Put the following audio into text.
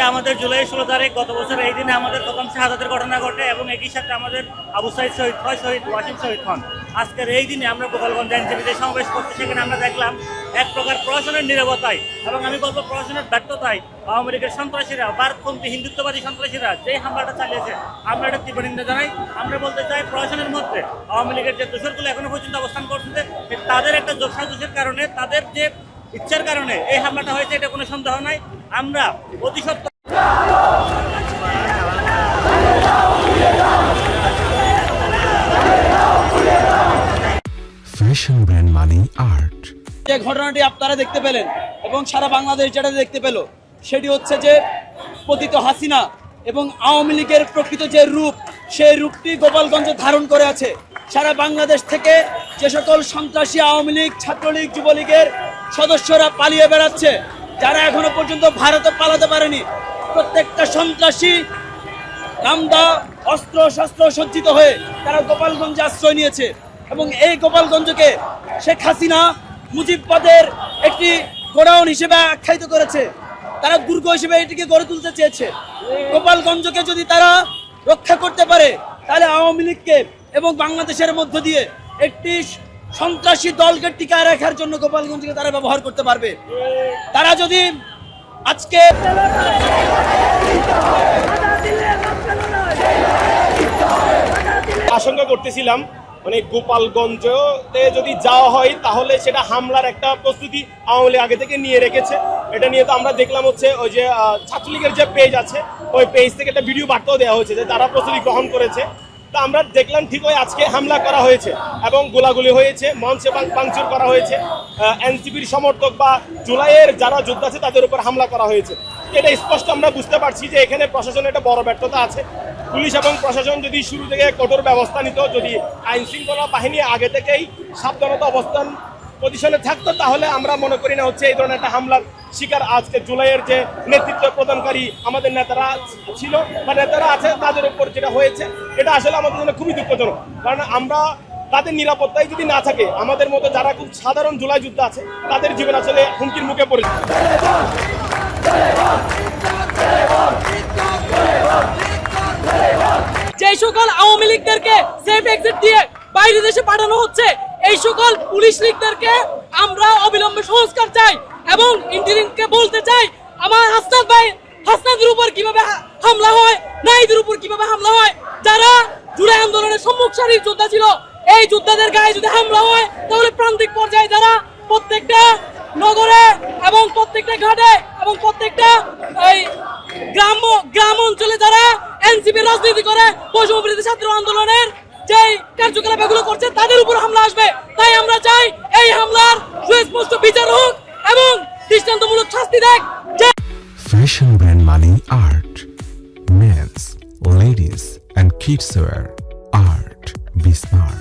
আমাদের জুলাই 16 তারিখ গত বছর এই দিনে আমাদের প্রথম শাহাদাতের ঘটনা ঘটে এবং একই সাথে আমাদের আবু সাইদ শহীদ হয়, শহীদ ওয়াসিম শহীদ হন। আজকের এই দিনে আমরা গোপালগঞ্জ আইনজীবীদের সমাবেশ করতে, সেখানে আমরা দেখলাম এক প্রকার প্রশাসনের নীরবতায় এবং আমি বলবো প্রশাসনের ব্যর্থতায় আওয়ামী লীগের সন্ত্রাসীরা, ভারতপন্থী হিন্দুত্ববাদী সন্ত্রাসীরা যেই হামলাটা চালিয়েছে আমরা এটা তীব্র নিন্দা জানাই। আমরা বলতে চাই প্রশাসনের মধ্যে আওয়ামী লীগের যে দোষরগুলো এখনো পর্যন্ত অবস্থান করছে তাদের একটা যোগসাজশের কারণে, তাদের যে ইচ্ছার কারণে এই হামলাটা হয়েছে, এটা কোনো সন্দেহ নাই। আমরা অতি সত্ত্বর ফ্যাশন ব্র্যান্ড মানে আর্ট। যে ঘটনাটি আপনারা দেখতে পেলেন এবং সারা বাংলাদেশ যেটা দেখতে পেল, সেটি হচ্ছে যে পতিত হাসিনা এবং আওয়ামী লীগের প্রকৃত যে রূপ, সেই রূপটি গোপালগঞ্জে ধারণ করে আছে। সারা বাংলাদেশ থেকে যে সকল সন্ত্রাসী আওয়ামী লীগ, ছাত্রলীগ, যুবলীগের সদস্যরা পালিয়ে বেড়াচ্ছে, যারা এখনো পর্যন্ত ভারতে পালাতে পারেনি, প্রত্যেকটা সন্ত্রাসী নামদা অস্ত্র শস্ত্র সজ্জিত হয়ে তারা গোপালগঞ্জে আশ্রয় নিয়েছে এবং এই গোপালগঞ্জকে শেখ হাসিনা মুজিববাদের একটি গোডাউন হিসেবে আখ্যায়িত করেছে। তারা দুর্গ হিসেবে এটিকে গড়ে তুলতে চেয়েছে। গোপালগঞ্জকে যদি তারা রক্ষা করতে পারে, তাহলে আওয়ামী লীগকে এবং বাংলাদেশের মধ্য দিয়ে একটি সন্ত্রাসী দলকে টিকায় রাখার জন্য গোপালগঞ্জকে তারা ব্যবহার করতে পারবে। তারা যদি আজকে আশঙ্কা করতেছিলাম মানে গোপালগঞ্জে যদি যাওয়া হয় তাহলে সেটা হামলার একটা প্রস্তুতি আওয়ামী লীগ আগে থেকে নিয়ে রেখেছে। এটা নিয়ে তো আমরা দেখলাম হচ্ছে ওই যে ছাত্রলীগের যে পেজ আছে, ওই পেজ থেকে একটা ভিডিও বার্তাও দেওয়া হয়েছে যে তারা প্রস্তুতি গ্রহণ করেছে। তা আমরা দেখলাম ঠিক ওই আজকে হামলা করা হয়েছে এবং গোলাগুলি হয়েছে, মঞ্চে ভাঙচুর করা হয়েছে, এনসিপির সমর্থক বা জুলাইয়ের যারা যোদ্ধা আছে তাদের উপর হামলা করা হয়েছে। এটা স্পষ্ট আমরা বুঝতে পারছি যে এখানে প্রশাসনের একটা বড় ব্যর্থতা আছে। পুলিশ এবং প্রশাসন যদি শুরু থেকে কঠোর ব্যবস্থা নিত, যদি আইন শৃঙ্খলা বাহিনী আগে থেকেই সাবধানতা অবস্থান পজিশনে থাকতো, তাহলে আমরা মনে করি না হচ্ছে এই ধরনের একটা হামলার শিকার আজকে জুলাইয়ের যে নেতৃত্ব প্রদানকারী আমাদের নেতারা ছিল বা নেতারা আছে তাদের উপর যেটা হয়েছে, এটা আসলে আমাদের জন্য খুবই দুঃখজনক। কারণ আমরা তাদের নিরাপত্তায় যদি না থাকে, আমাদের মতো যারা খুব সাধারণ জুলাই যোদ্ধা আছে তাদের জীবন আসলে হুমকির মুখে পড়েছে। যে সকল আওয়ামী লীগদেরকে সেফ এক্সিট দিয়ে বাইরে দেশে পাঠানো হচ্ছে, এই সকল পুলিশ লীগদেরকে আমরা অবিলম্বে সংস্কার চাই এবং ইন্টারিমকে বলতে চাই, আমার হাসনাত ভাই, হাসনাদের উপর কিভাবে হামলা হয়, নাহিদের উপর কিভাবে হামলা হয়, যারা জুলাই আন্দোলনের সম্মুখ সারির যোদ্ধা ছিল, এই যোদ্ধাদের গায়ে যদি হামলা হয় তাহলে প্রান্তিক পর্যায়ে যারা প্রত্যেকটা নগরে এবং প্রত্যেকটা ঘাটে এবং প্রত্যেকটা এই গ্রাম অঞ্চলে যারা এনসিপি রাজনীতি করে বৈষম্যবিরোধী ছাত্র আন্দোলনের যে কার্যকলাপ এগুলো করছে তাদের উপর হামলা আসবে। তাই আমরা চাই এই হামলার সুস্পষ্ট বিচার হোক এবং দৃষ্টান্তমূলক শাস্তি দেখ। ফ্যাশন ব্র্যান্ড মানে art. Men's, ladies and kids wear. Art. Be smart.